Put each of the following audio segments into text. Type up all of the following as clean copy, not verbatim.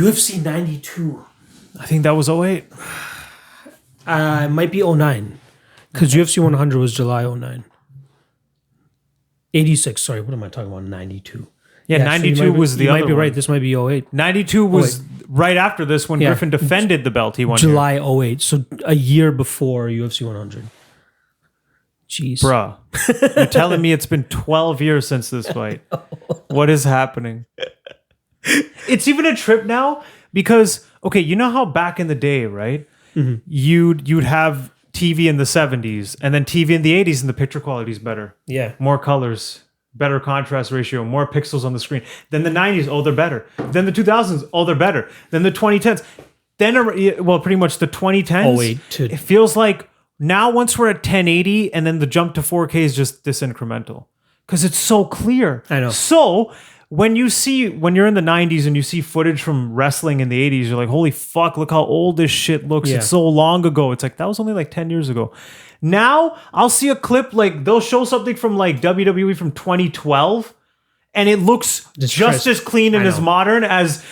UFC 92. I think that was 08. It might be 09. Because UFC 100 was July 09. 86, sorry, what am I talking about? 92. Yeah, 92 was the other one. You might be right, this might be 08. 92 was right after this when Griffin defended the belt he won. July 08, so a year before UFC 100. Jeez. Bruh, you're telling me it's been 12 years since this fight. What is happening? It's even a trip now because, okay, you know how back in the day, right? Mm-hmm. You'd have TV in the 70s and then TV in the 80s and the picture quality is better. Yeah. More colors, better contrast ratio, more pixels on the screen. Then the 90s, oh, they're better. Then the 2000s, oh, they're better. Then the 2010s. Then, well, pretty much the 2010s. It feels like now once we're at 1080 and then the jump to 4K is just this incremental. Because it's so clear. I know. So when you're in the 90s and you see footage from wrestling in the 80s, you're like, holy fuck, look how old this shit looks. Yeah. It's so long ago. It's like, that was only like 10 years ago. Now, I'll see a clip, like they'll show something from like WWE from 2012 and it looks just as clean and as modern as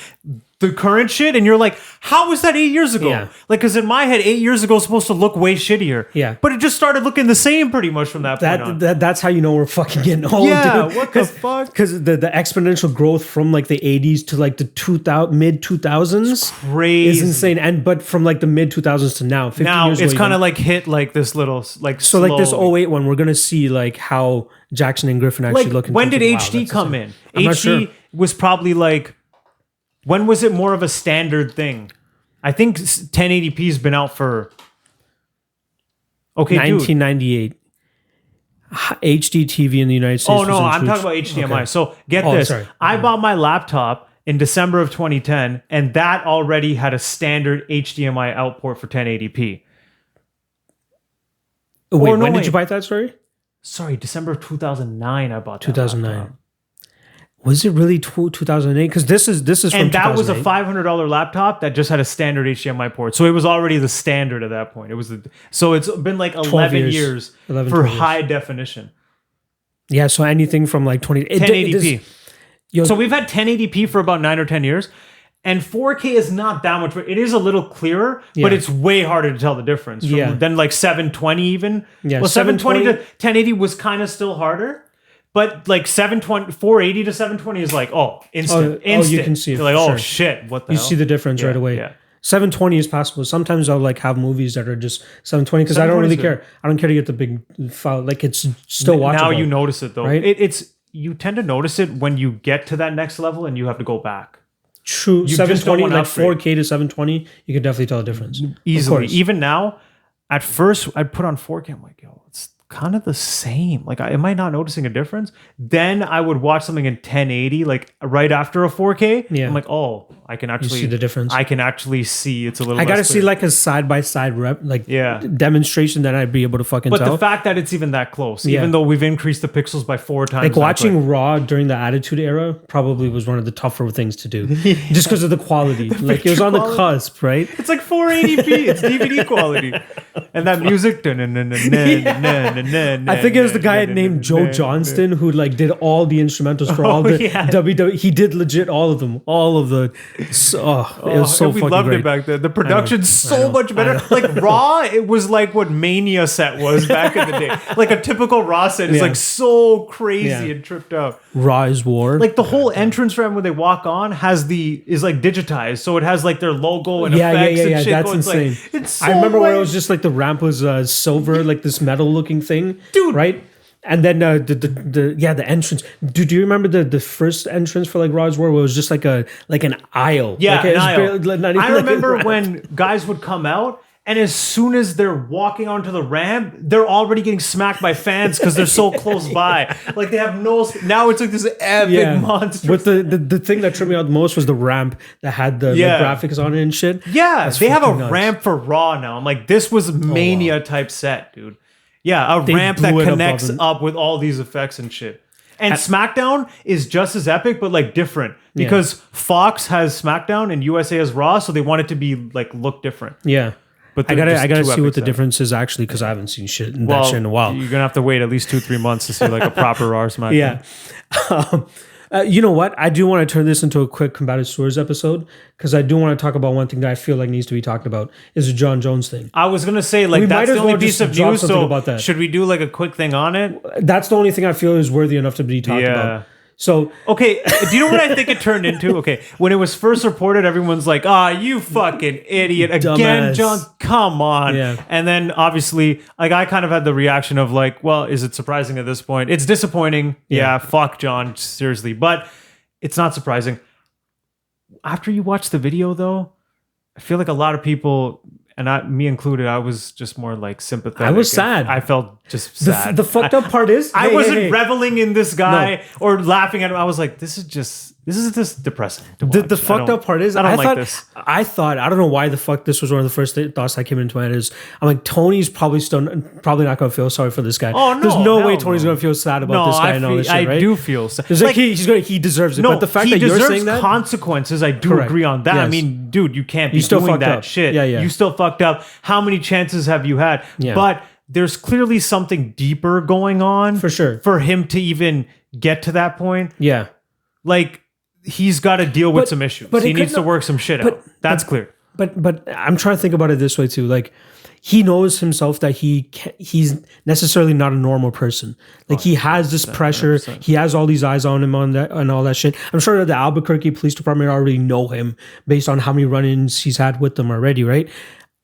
the current shit, and you're like, how was that 8 years ago? Yeah. Like, because in my head, 8 years ago was supposed to look way shittier. Yeah. But it just started looking the same pretty much from that point on. That's how you know we're fucking getting old, yeah, dude. What the fuck? Because the exponential growth from like the 80s to like the mid 2000s crazy. Is insane. But from like the mid 2000s to now, 50 years it's kind of like hit like this little like so slowly. Like this 08 one, we're gonna see like how Jackson and Griffin actually look. When did HD come in? HD was probably like, when was it more of a standard thing? I think 1080p has been out for 1998. HD TV in the United States. Oh no, I'm talking about HDMI. Okay. So get this. Sorry. I bought my laptop in December of 2010, and that already had a standard HDMI out port for 1080p. Wait, when did you buy that? Sorry, December of 2009. I bought that 2009. laptop. Was it really 2008? Because this is from and that was a $500 laptop that just had a standard HDMI port, so it was already the standard at that point. So it's been like 11 years for high definition. Yeah, so anything from like 1080p. So we've had 1080p for about 9 or 10 years, and 4K is not that much. It is a little clearer, but it's way harder to tell the difference than like 720 even. Yeah, well, 720 to 1080 was kind of still harder. But like 480 to 720 is like, instant. Oh, you can see it. You're like, oh shit, what the hell? You see the difference right away. Yeah. 720 is possible. Sometimes I'll like have movies that are just 720 because I don't really care. I don't care to get the big file. Like it's still watchable. Now you notice it though. Right? You tend to notice it when you get to that next level and you have to go back. True. 720, like 4K to 720, you can definitely tell the difference. Easily. Even now, at first I'd put on 4K. I'm like, yo, it's kind of the same. Like, am I not noticing a difference? Then I would watch something in 1080, like right after a 4K. Yeah. I'm like, oh, I can actually see the difference. I can actually see it's a little. I gotta see like a side by side demonstration that I'd be able to fucking tell. But the fact that it's even that close, even though we've increased the pixels by 4 times, like watching Raw during the Attitude Era probably was one of the tougher things to do, just because of the quality. Like it was on the cusp, right? It's like 480p. It's DVD quality, and that music. I think it was the guy named Joe Johnston who like did all the instrumentals for all the WWE. He did legit all of them, all of the. It was so fucking great. We loved it back then. The production's so much better. Like Raw, it was like what Mania set was back in the day. Like a typical Raw set is like so crazy and tripped out. Raw is War. Like the whole entrance ramp when they walk on is like digitized, so it has like their logo and effects and shit. That's insane. Like, it's so I remember where it was just like the ramp was silver, like this metal looking thing, dude. Right? And then the entrance. Do you remember the first entrance for like Raw's War where it was just like an aisle? Yeah, like, an aisle. Barely, I remember when guys would come out, and as soon as they're walking onto the ramp, they're already getting smacked by fans because they're so close by. Like they have no. Now it's like this epic monster. But the thing that tripped me out the most was the ramp that had the graphics on it and shit. Yeah, they have a ramp for Raw now. I'm like, this was Mania type set, dude. Yeah, ramp that connects up with all these effects and shit. And SmackDown is just as epic, but like different because Fox has SmackDown and USA has Raw, so they want it to be like look different. Yeah. But I gotta see what the difference is actually because I haven't seen that shit in a while. You're gonna have to wait at least 2-3 months to see like a proper Raw SmackDown. Yeah. You know what? I do want to turn this into a quick Combatosseurs episode because I do want to talk about one thing that I feel like needs to be talked about is the Jon Jones thing. I was gonna say like that's the only piece of news. So about that. Should we do like a quick thing on it? That's the only thing I feel is worthy enough to be talked about. So okay, do you know what I think it turned into? Okay, when it was first reported, everyone's like, you fucking idiot. Again, dumbass. Jon, come on. Yeah. And then obviously, like I kind of had the reaction of like, well, is it surprising at this point? It's disappointing. Yeah, fuck Jon, seriously. But it's not surprising. After you watch the video though, I feel like a lot of people, and me included, I was just more like sympathetic. I was sad. I felt just sad. The fucked up part is I wasn't reveling in this guy or laughing at him. I was like, this is just depressing to watch. The fucked up part is I don't like this. I thought I don't know why the fuck this was one of the first thoughts that came into my head is I'm like Tony's probably not gonna feel sorry for this guy. Oh no, there's no way Tony's gonna feel sad about this guy and all this shit, right? I do feel sad. Like he deserves it. No, but the fact that you're saying that consequences, I do agree on that. Yes. I mean, dude, you can't be doing that shit. Yeah. You still fucked up. How many chances have you had? Yeah. But there's clearly something deeper going on for sure for him to even get to that point. Yeah, like. He's got to deal with some issues. But he needs to work some shit out. That's clear. But I'm trying to think about it this way too. Like he knows himself that he's necessarily not a normal person. Like he has this pressure. 100%. He has all these eyes on him on that and all that shit. I'm sure that the Albuquerque Police Department already know him based on how many run-ins he's had with them already, right?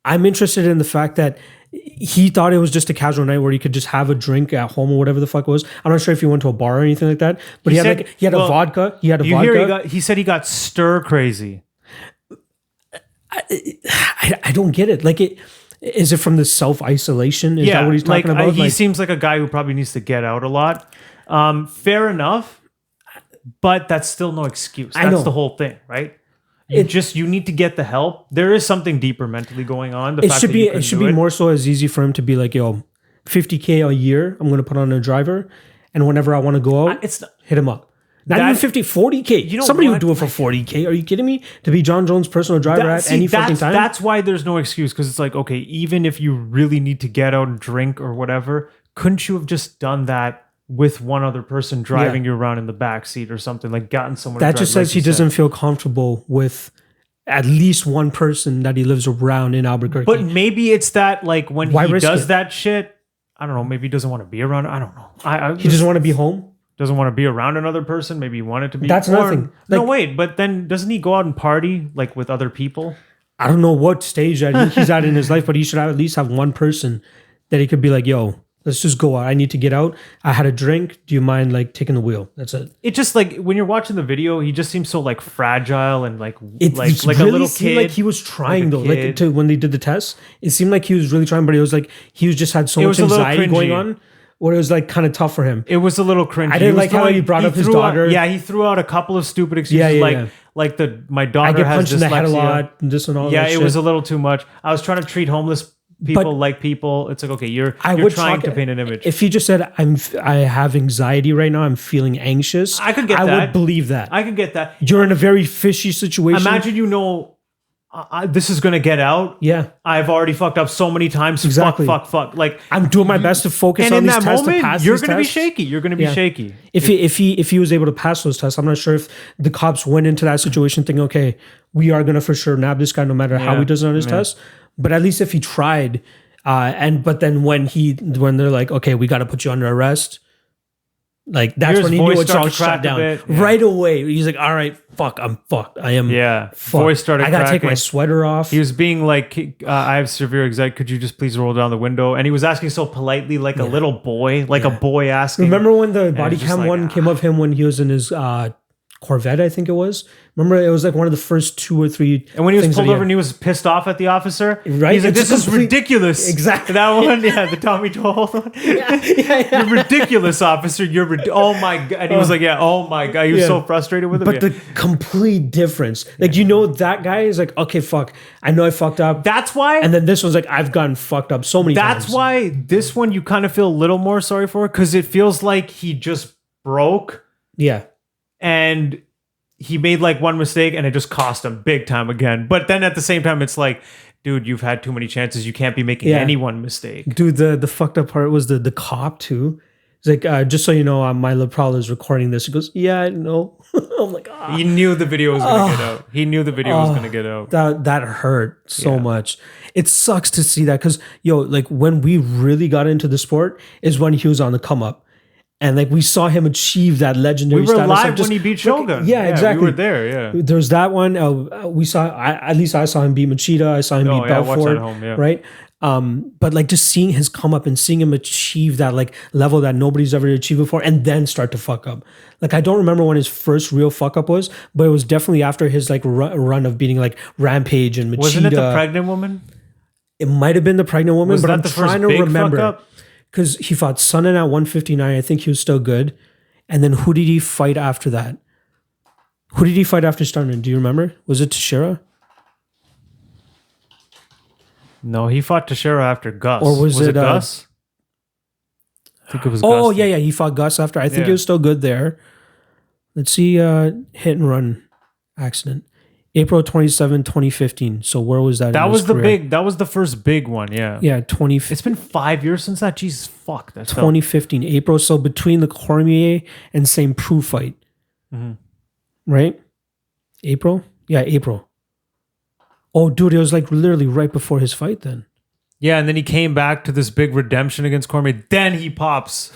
I'm interested in the fact that he thought it was just a casual night where he could just have a drink at home or whatever the fuck it was. I'm not sure if he went to a bar or anything like that, but he had a vodka. He had a vodka. He said he got stir crazy. I don't get it. Like is it from the self-isolation? Is that what he's talking about? He seems like a guy who probably needs to get out a lot. Fair enough, but that's still no excuse. That's the whole thing, right? You need to get the help. There is something deeper mentally going on. It should be more so as easy for him to be like, yo, $50K a year, I'm going to put on a driver. And whenever I want to go out, hit him up. Not even 50, 40K. Somebody would do it for 40K. Are you kidding me? To be Jon Jones' personal driver any fucking time? That's why there's no excuse. Because it's like, okay, even if you really need to get out and drink or whatever, couldn't you have just done that with one other person driving you around in the back seat or something, like gotten someone that just says he doesn't feel comfortable with at least one person that he lives around in Albuquerque. But maybe it's that like when he does that shit, I don't know, maybe he doesn't want to be around. I don't know. He doesn't want to be home. Doesn't want to be around another person. Maybe he wanted to be. That's nothing. No, wait, but then doesn't he go out and party like with other people? I don't know what stage that he's at in his life, but he should at least have one person that he could be like, yo, let's just go out. I need to get out. I had a drink. Do you mind like taking the wheel? That's it. It just like when you're watching the video, he just seems so like fragile and like really a little kid. Like he was trying though. Like when they did the test, it seemed like he was really trying, but it was like he just had so much anxiety going on. Where it was like kind of tough for him. It was a little cringy. I didn't like how he brought up his daughter. He threw out a couple of stupid excuses. Like my daughter I get has punched dyslexia. in the head a lot. And this and all. Yeah, it was a little too much. I was trying to treat homeless people like people. It's like, okay, you're trying to paint an image. If he just said, I have anxiety right now, I'm feeling anxious, I could get that. I would believe that. I could get that. You're in a very fishy situation. Imagine this is going to get out. Yeah. I've already fucked up so many times. Exactly. Fuck. Like I'm doing my best to focus on these tests to pass you're going to be shaky. You're going to be shaky. If he was able to pass those tests, I'm not sure if the cops went into that situation thinking, okay, we are going to for sure nab this guy no matter how he does it on his test. But at least if he tried, but then when they're like, okay, we got to put you under arrest. Like that's when he knew it's all shut down right away. He's like, all right, fuck, I'm fucked. I am. Yeah. Fucked. Voice started. I gotta take my sweater off. He was being like, I have severe anxiety. Could you just please roll down the window? And he was asking so politely, like a little boy, like a boy asking. Remember when the body cam one came of him when he was in his Corvette, I think it was. Remember, it was like one of the first 2 or 3. And when he was pulled over and he was pissed off at the officer, right? He's like, "This is ridiculous." Exactly. That one, the Tommy Toll one. You're ridiculous, officer. Oh my god. And he was like, "Yeah, oh my god." He was so frustrated with him. But the complete difference, like that guy is like, okay, fuck. I know I fucked up. That's why. And then this one's like, I've gotten fucked up so many times. That's why this one you kind of feel a little more sorry for because it feels like he just broke. Yeah. And he made like one mistake and it just cost him big time again. But then at the same time, it's like, dude, you've had too many chances. You can't be making any one mistake. Dude, the fucked up part was the cop too. He's like, just so you know, my lapel is recording this. He goes, yeah, I know. I'm like, He knew the video was going to get out. He knew the video was going to get out. That hurt so much. It sucks to see that because, like when we really got into the sport is when he was on the come up. And like we saw him achieve that legendary status. We were status live when he beat Shogun. Yeah, exactly. We were there, yeah. There's that one. We saw, at least I saw him beat Machida. I saw him beat Belfort. Right? But like just seeing his come up and seeing him achieve that like level that nobody's ever achieved before and then start to fuck up. Like I don't remember when his first real fuck up was, but it was definitely after his like run of beating like Rampage and Machida. Wasn't it the pregnant woman? It might have been the pregnant woman, but I'm trying to remember. Because he fought Sonnen at 159. I think he was still good. And then who did he fight after that? Who did he fight after Starman? Do you remember? Was it Teixeira? No, he fought Teixeira after Gus. Or was it Gus? I think it was Gus. Oh, yeah. He fought Gus after. I think he was still good there. Let's see. Hit and run accident. April 27, 2015. So where was that? That was that was the first big one, yeah. Yeah, It's been 5 years since that. Jesus, fuck. That's 2015, April. So between the Cormier and St. Preux fight. Mm-hmm. Right? April? Yeah, April. Oh, dude, it was like literally right before his fight then. Yeah, and then he came back to this big redemption against Cormier. Then he pops.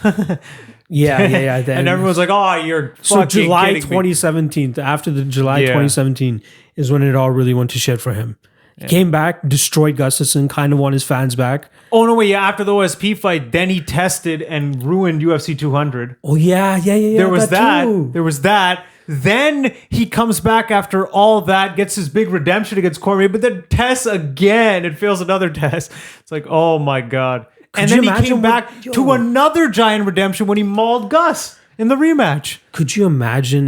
Yeah. Then, and everyone's like, "Oh, you're so July 2017. After the July 2017 is when it all really went to shit for him. He came back, destroyed Gustafsson, kind of won his fans back. Oh no, wait, yeah. After the OSP fight, then he tested and ruined UFC 200. Oh yeah. There was that. Then he comes back after all that, gets his big redemption against Cormier, but then tests again and fails another test. It's like, oh my God. And then he came back to another giant redemption when he mauled Gus in the rematch. Could you imagine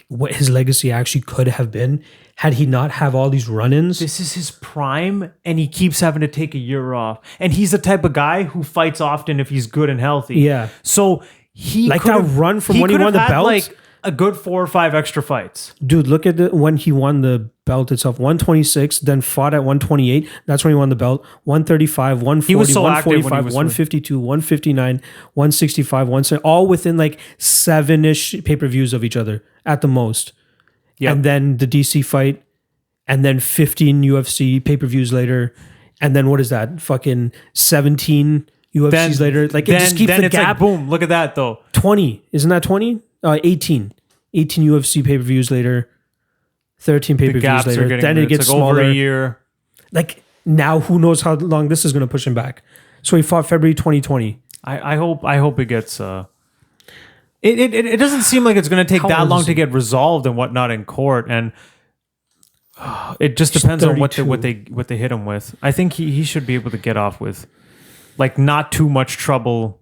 what his legacy actually could have been had he not have all these run-ins? This is his prime, and he keeps having to take a year off. And he's the type of guy who fights often if he's good and healthy. Yeah. So he like that run from when he won the belt? Like a good 4 or 5 extra fights. Dude, look at when he won the belt itself. 126, then fought at 128. That's when he won the belt. 135, 140, he was so 145, 152, 159, 165, 170, all within like 7-ish pay-per-views of each other at the most. Yep. And then the DC fight, and then 15 UFC pay-per-views later. And then what is that? Fucking 17 UFCs later. Like it just keeps the gap. Like, boom, look at that though. 20. Isn't that 20? 18 UFC pay-per-views later, 13 pay-per-views later. Then it gets smaller. Over a year. Like now, who knows how long this is going to push him back? So he fought February 2020. I hope it gets. It doesn't seem like it's going to take that long to get resolved and whatnot in court, and it just depends on what they hit him with. I think he should be able to get off with like not too much trouble.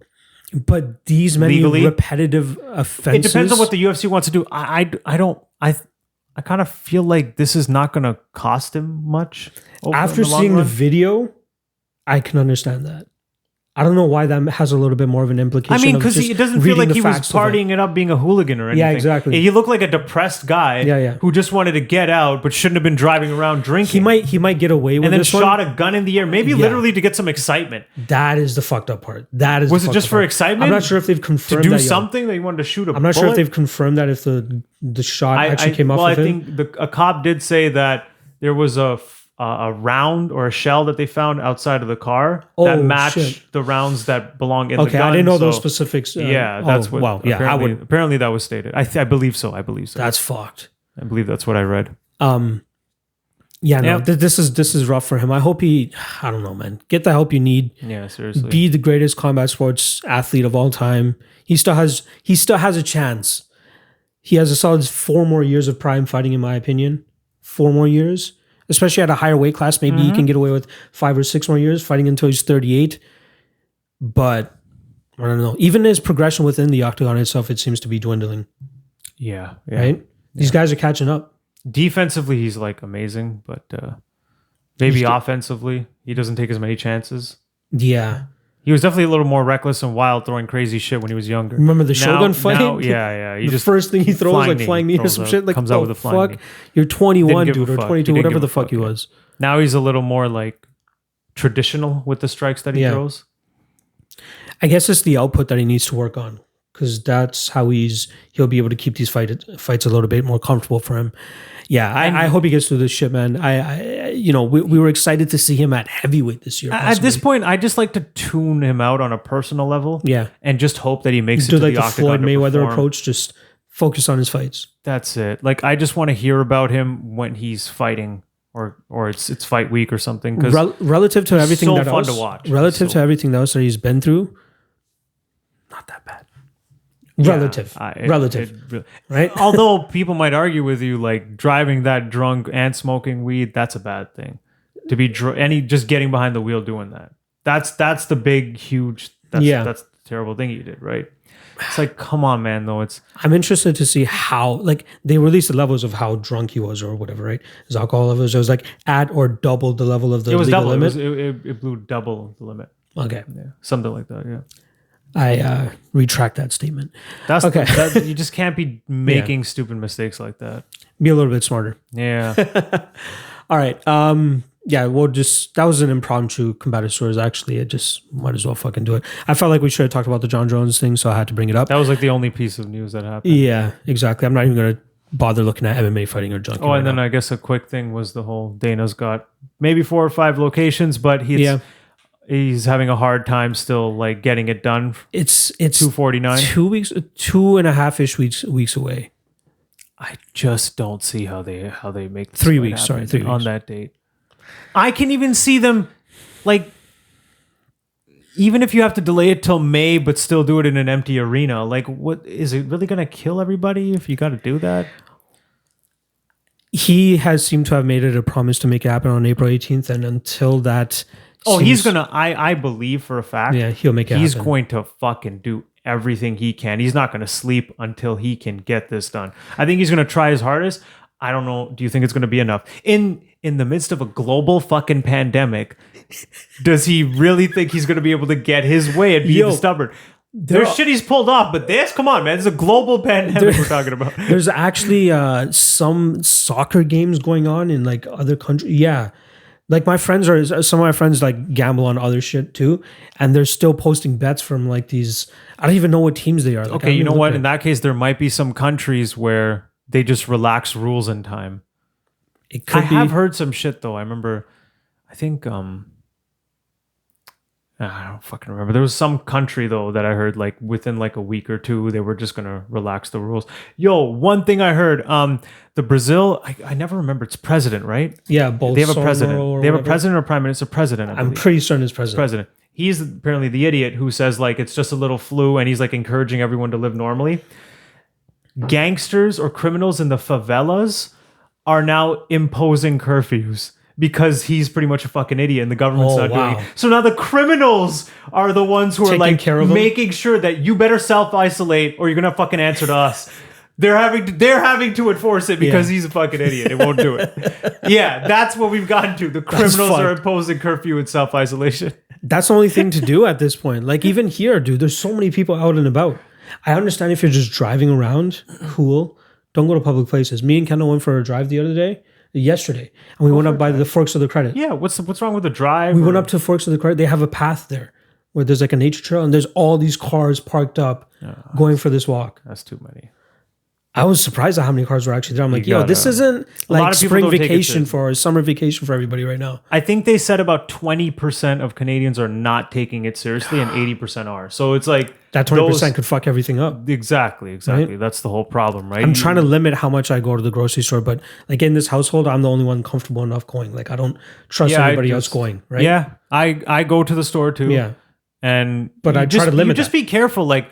But these many legally, repetitive offenses. It depends on what the UFC wants to do. I kind of feel like this is not going to cost him much. After seeing the video, I can understand that. I don't know why that has a little bit more of an implication. I mean, because it doesn't feel like he was partying it up, being a hooligan or anything. Yeah, exactly. He looked like a depressed guy who just wanted to get out, but shouldn't have been driving around drinking. He might get away with it. And then shot a gun in the air, maybe literally to get some excitement. That is the fucked up part. Was it just for excitement? I'm not sure if they've confirmed to do something that he wanted to shoot a bullet? I'm not sure if they've confirmed that if the shot actually came off of him. I think a cop did say that there was a round or a shell that they found outside of the car that matched the rounds that belong in the gun. Okay, I didn't know those specifics. That's what. Wow, apparently that was stated. I believe so. That's fucked. I believe that's what I read. This is rough for him. I hope I don't know, man. Get the help you need. Yeah, seriously. Be the greatest combat sports athlete of all time. He still has a chance. He has a solid 4 more years of prime fighting, in my opinion. 4 more years. Especially at a higher weight class, maybe he can get away with 5 or 6 more years fighting until he's 38. But I don't know. Even his progression within the octagon itself, it seems to be dwindling. Yeah. Right? These guys are catching up. Defensively, he's like amazing, but maybe offensively, he doesn't take as many chances. Yeah. He was definitely a little more reckless and wild, throwing crazy shit when he was younger. Remember the Shogun fight? The first thing he throws, like flying knee or some shit. Like, comes out with a flying knee. You're 21, dude, or 22, whatever the fuck he was. Now he's a little more like traditional with the strikes that he throws. I guess it's the output that he needs to work on, because that's how he'll be able to keep these fights a little bit more comfortable for him. Yeah, I hope he gets through this shit, man. We were excited to see him at heavyweight this year. At this point, I just like to tune him out on a personal level. Yeah, and just hope that he makes do it to like the Floyd octagon. Mayweather approach, just focus on his fights. That's it. Like, I just want to hear about him when he's fighting, or it's fight week or something. Because relative to everything so that fun else, to watch. Relative to everything else that he's been through, not that bad. Relative, right? Although people might argue with you, like driving that drunk and smoking weed, that's a bad thing. To be just getting behind the wheel doing that. That's the big, huge. That's the terrible thing you did, right? It's like, come on, man. Though I'm interested to see how, like, they released the levels of how drunk he was or whatever, right? His alcohol levels. It was like at or double the level of the legal limit. It blew double the limit. Okay, yeah, something like that. Yeah. I retract that statement. That's okay. You just can't be making stupid mistakes like that. Be a little bit smarter. Yeah. All right. Yeah, that was an impromptu Combatosseurs, actually. It just might as well fucking do it. I felt like we should have talked about the Jon Jones thing, so I had to bring it up. That was like the only piece of news that happened. Yeah, exactly. I'm not even going to bother looking at MMA fighting or junkie. Oh, and then I guess a quick thing was the whole Dana's got maybe 4 or 5 locations, but he's having a hard time still, like, getting it done. It's 249. 2 weeks, 2.5-ish weeks away. I just don't see how they make this 3 weeks. Sorry, 3 weeks on that date. I can even see them, like, even if you have to delay it till May, but still do it in an empty arena. Like, what is it really going to kill everybody if you got to do that? He has seemed to have made it a promise to make it happen on April 18th, and until that. He's gonna. I believe for a fact. Yeah, he'll make it. He's happen. going to fucking do everything he can. He's not going to sleep until he can get this done. I think he's going to try his hardest. I don't know. Do you think it's going to be enough in the midst of a global fucking pandemic? Does he really think he's going to be able to get his way and be stubborn? There's shit he's pulled off, but come on, man. It's a global pandemic we're talking about. There's actually some soccer games going on in like other countries. Yeah. Like some of my friends like gamble on other shit too, and they're still posting bets from like these. I don't even know what teams they are. Like, okay, you know what? In that case, there might be some countries where they just relax rules in time. I have heard some shit though. I remember, I think I don't fucking remember. There was some country though that I heard like within like a week or two they were just gonna relax the rules. Yo, one thing I heard, the Brazil, I never remember. It's president, right? Yeah, both. They have a president. They have a president or prime minister. President. I'm pretty certain it's president. President. He's apparently the idiot who says like it's just a little flu, and he's like encouraging everyone to live normally. Gangsters or criminals in the favelas are now imposing curfews because he's pretty much a fucking idiot and the government's not doing it. So now the criminals are the ones who are like making sure that you better self-isolate or you're going to fucking answer to us. They're having to enforce it because he's a fucking idiot. It won't do it. Yeah, that's what we've gotten to. The criminals are imposing curfew and self-isolation. That's the only thing to do at this point. Like even here, dude, there's so many people out and about. I understand if you're just driving around, cool. Don't go to public places. Me and Kendall went for a drive yesterday, and we went up by the Forks of the Credit. Yeah, what's wrong with the drive? We went up to Forks of the Credit. They have a path there where there's like a nature trail, and there's all these cars parked up going for this walk. That's too many. I was surprised at how many cars were actually there. I'm like, this isn't like spring vacation or summer vacation for everybody right now. I think they said about 20% of Canadians are not taking it seriously and 80% are. So it's like that 20% could fuck everything up. Exactly. Right? That's the whole problem, right? I'm trying to limit how much I go to the grocery store, but like in this household, I'm the only one comfortable enough going. Like I don't trust everybody else going, right? Yeah. I go to the store too. Yeah. But I try to limit just be careful. Like,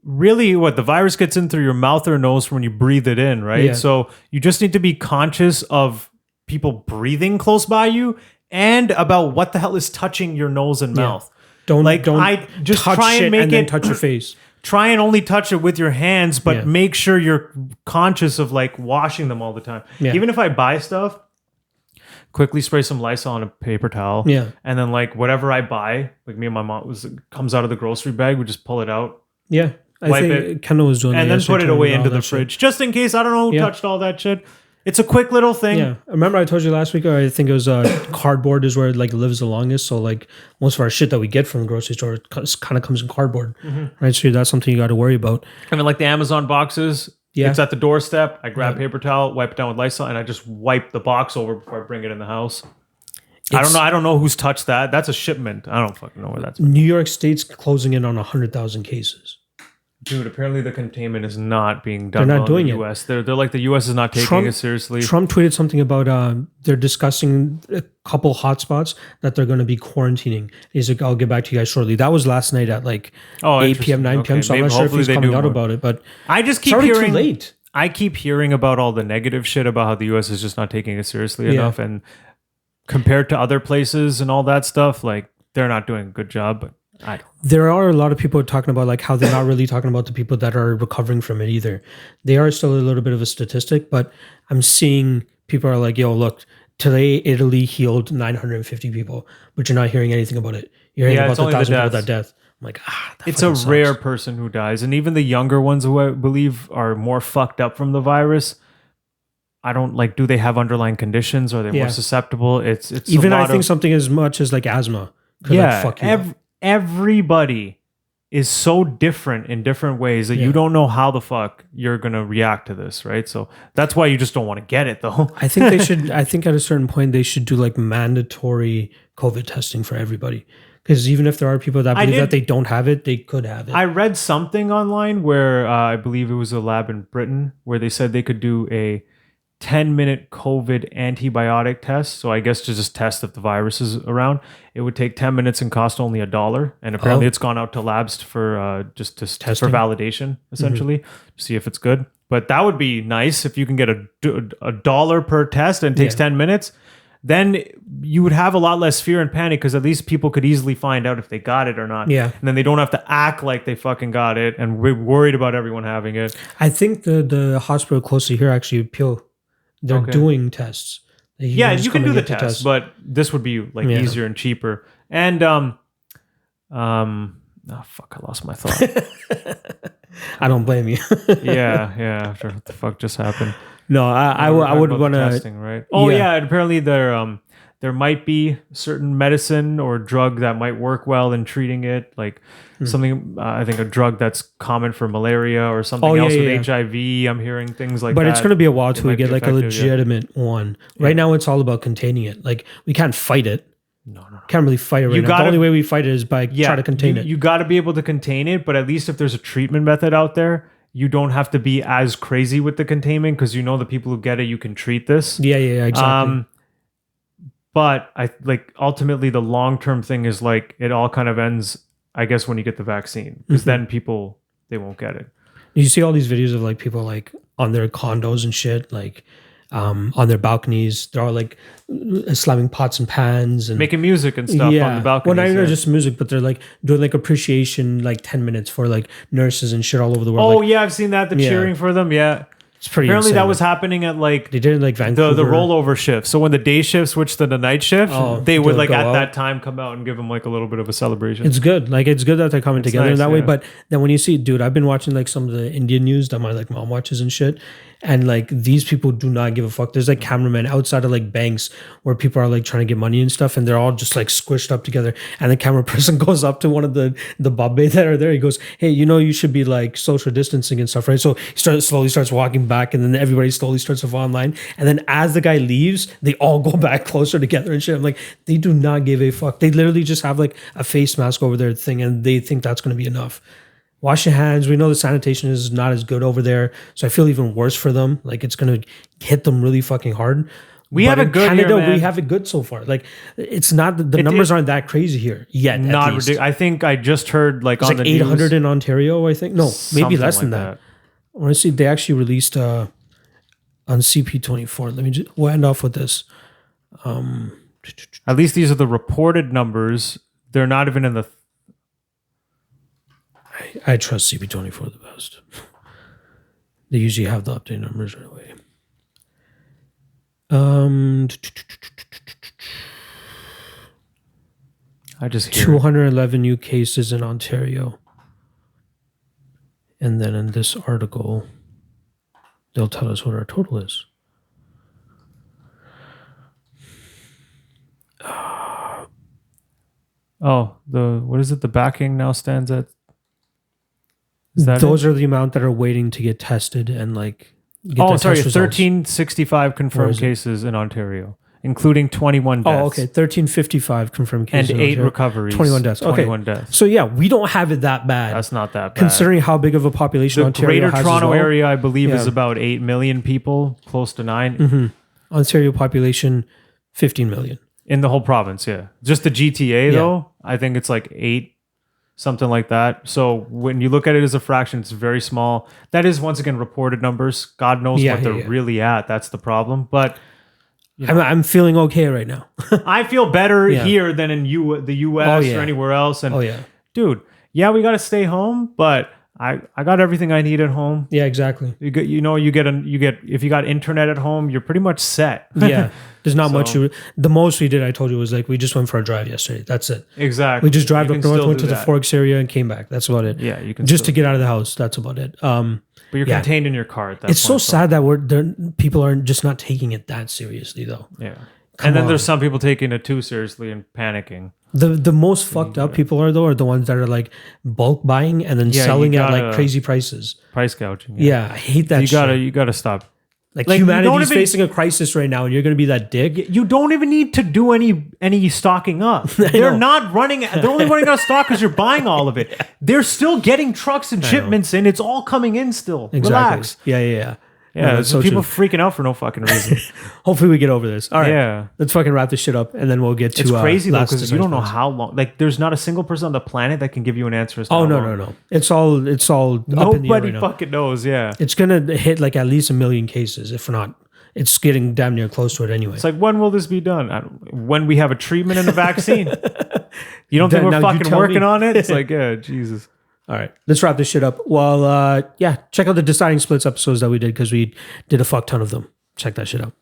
really, the virus gets in through your mouth or nose when you breathe it in, right? Yeah. So you just need to be conscious of people breathing close by you and about what the hell is touching your nose and mouth. Don't just touch try and make then touch your face. Try and only touch it with your hands, but make sure you're conscious of like washing them all the time. Yeah. Even if I buy stuff, quickly spray some Lysol on a paper towel. Yeah. And then like whatever I buy, like me and my mom comes out of the grocery bag, we just pull it out. Yeah. I think Kendall was doing and then put it away into the fridge. Just in case, I don't know who touched all that shit. It's a quick little thing. Yeah, remember I told you last week, or I think it was cardboard is where it like lives the longest. So like most of our shit that we get from the grocery store kind of comes in cardboard, right? So that's something you got to worry about. I mean, like the Amazon boxes. Yeah. It's at the doorstep. I grab paper towel, wipe it down with Lysol, and I just wipe the box over before I bring it in the house. I don't know who's touched that. That's a shipment. I don't fucking know where that's been. New York State's closing in on 100,000 cases. Dude, apparently the containment is not being done. They're not doing in the US. They're like the US is not taking it seriously. Trump tweeted something about they're discussing a couple hotspots that they're going to be quarantining. He's like, I'll get back to you guys shortly. That was last night at like 8 p.m., 9 p.m. So I'm not sure if he's coming out about it, but I just keep it's hearing too late. I keep hearing about all the negative shit about how the US is just not taking it seriously enough, and compared to other places and all that stuff, like they're not doing a good job. But I don't. There are a lot of people talking about like how they're not really talking about the people that are recovering from it either. They are still a little bit of a statistic, but I'm seeing people are like, yo, look, today Italy healed 950 people, but you're not hearing anything about it. You're hearing about the 1,000 people that death. I'm like, it's a rare person who dies. And even the younger ones who I believe are more fucked up from the virus, I don't like, do they have underlying conditions? Or are they more susceptible? It's even I think something as much as like asthma could like fuck you up. Everybody is so different in different ways that you don't know how the fuck you're going to react to this, right? So that's why you just don't want to get it, though. I think they should, I think at a certain point, they should do like mandatory COVID testing for everybody. Because even if there are people that believe that they don't have it, they could have it. I read something online where I believe it was a lab in Britain where they said they could do a 10-minute COVID antibiotic test. So I guess to just test if the virus is around, it would take 10 minutes and cost only $1. And apparently it's gone out to labs for just to test for validation, essentially, to see if it's good. But that would be nice if you can get a dollar per test and it takes 10 minutes. Then you would have a lot less fear and panic because at least people could easily find out if they got it or not. Yeah. And then they don't have to act like they fucking got it and we're worried about everyone having it. I think the hospital close to here, actually, Peel, they're doing tests. Yeah, you can do the test, but this would be like easier and cheaper. And oh fuck, I lost my thought. I don't blame you. yeah. After what the fuck just happened. No, I would want to testing, right? Oh yeah, and apparently there might be certain medicine or drug that might work well in treating it, like something I think a drug that's common for malaria or something else with HIV. I'm hearing things like that. But it's going to be a while till we get like a legitimate one. Right now, it's all about containing it. Like we can't fight it. No. Can't really fight it right now. The only way we fight it is by trying to contain it. You got to be able to contain it, but at least if there's a treatment method out there, you don't have to be as crazy with the containment because you know the people who get it, you can treat this. Yeah, exactly. But I like ultimately the long-term thing is like it all kind of ends, I guess, when you get the vaccine because then people, they won't get it. You see all these videos of like people like on their condos and shit, like on their balconies, they're all like slamming pots and pans and making music and stuff on the balcony. Well, not even just music, but they're like doing like appreciation, like 10 minutes for like nurses and shit all over the world. Oh like, yeah, I've seen that. The cheering for them. Yeah. It's pretty Apparently insane. that was happening at like they did it like Vancouver. The rollover shift. So when the day shift switched to the night shift, they would like at out. that time come out and give them like a little bit of a celebration. It's good. Like it's good that they're coming together in that way. But then when you see, dude, I've been watching like some of the Indian news that my like mom watches and shit. And like these people do not give a fuck. There's like cameramen outside of like banks where people are like trying to get money and stuff, and they're all just like squished up together. And the camera person goes up to one of the babbe that are there. He goes, "Hey, you should be like social distancing and stuff, right?" So he slowly starts walking back, and then everybody slowly starts to fall in line. And then as the guy leaves, they all go back closer together and shit. I'm like, they do not give a fuck. They literally just have like a face mask over their thing, and they think that's going to be enough. Wash your hands. We know the sanitation is not as good over there, so I feel even worse for them. Like it's gonna hit them really fucking hard. We have it good Canada, here, man. we have it good so far. Like it's not the numbers aren't that crazy here yet. Not ridiculous. I think I just heard like it's on like the 800 news, in Ontario. I think no, maybe less than like that. Honestly, they actually released on CP24. Let me just we'll end off with this. At least these are the reported numbers. They're not even in the. I trust CP24 the best. They usually have the updated numbers right away. I just hear 211 new cases in Ontario. And then in this article, they'll tell us what our total is. Oh, what is it? The backing now stands at. Is that Those are the amount that are waiting to get tested and like. Get their test results. 1365 confirmed cases in Ontario, including 21 deaths. Oh, okay. 1355 confirmed cases. And 8 recoveries. 21 deaths. 21 deaths. So, yeah, we don't have it that bad. That's not that bad. Considering how big of a population the Ontario has. Greater Toronto as well. area, I believe, is about 8 million people, close to 9. Mm-hmm. Ontario population, 15 million. In the whole province, yeah. Just the GTA, though, I think it's like 8. Something like that. So when you look at it as a fraction, it's very small. That is, once again, reported numbers. God knows what they're really at. That's the problem. But you know, I'm feeling okay right now. I feel better here than in the U.S. or anywhere else. And dude, we got to stay home, but I got everything I need at home. Yeah, exactly. You get if you got internet at home, you're pretty much set. Yeah. There's not much. The most we did, I told you, was like we just went for a drive yesterday. That's it. Exactly. We just drove up north, went to the Forks area, and came back. That's about it. Yeah, you can just to get out of the house. That's about it. But you're contained in your car at that It's so sad that people are just not taking it that seriously, though. Yeah. And then there's some people taking it too seriously and panicking. The most fucked up people are the ones that are like bulk buying and then selling at like crazy prices. Price gouging. Yeah, I hate that. You gotta stop. Like humanity's facing a crisis right now, and you're going to be that dick. You don't even need to do any stocking up. They're not running. They're only running out of stock because you're buying all of it. They're still getting trucks and shipments in. It's all coming in still. Exactly. Relax. Yeah. Yeah, so people freaking out for no fucking reason. Hopefully we get over this. All right. Yeah. Let's fucking wrap this shit up and then we'll get to It's crazy though, because you don't know how long. Like, there's not a single person on the planet that can give you an answer as to how long. No. It's all Nobody fucking knows, yeah. It's gonna hit like at least 1 million cases, if not. It's getting damn near close to it anyway. It's like, when will this be done? When we have a treatment and a vaccine. You don't think we're fucking working on it? It's like, yeah, Jesus. All right, let's wrap this shit up. Well, check out the Deciding Splits episodes that we did because we did a fuck ton of them. Check that shit out.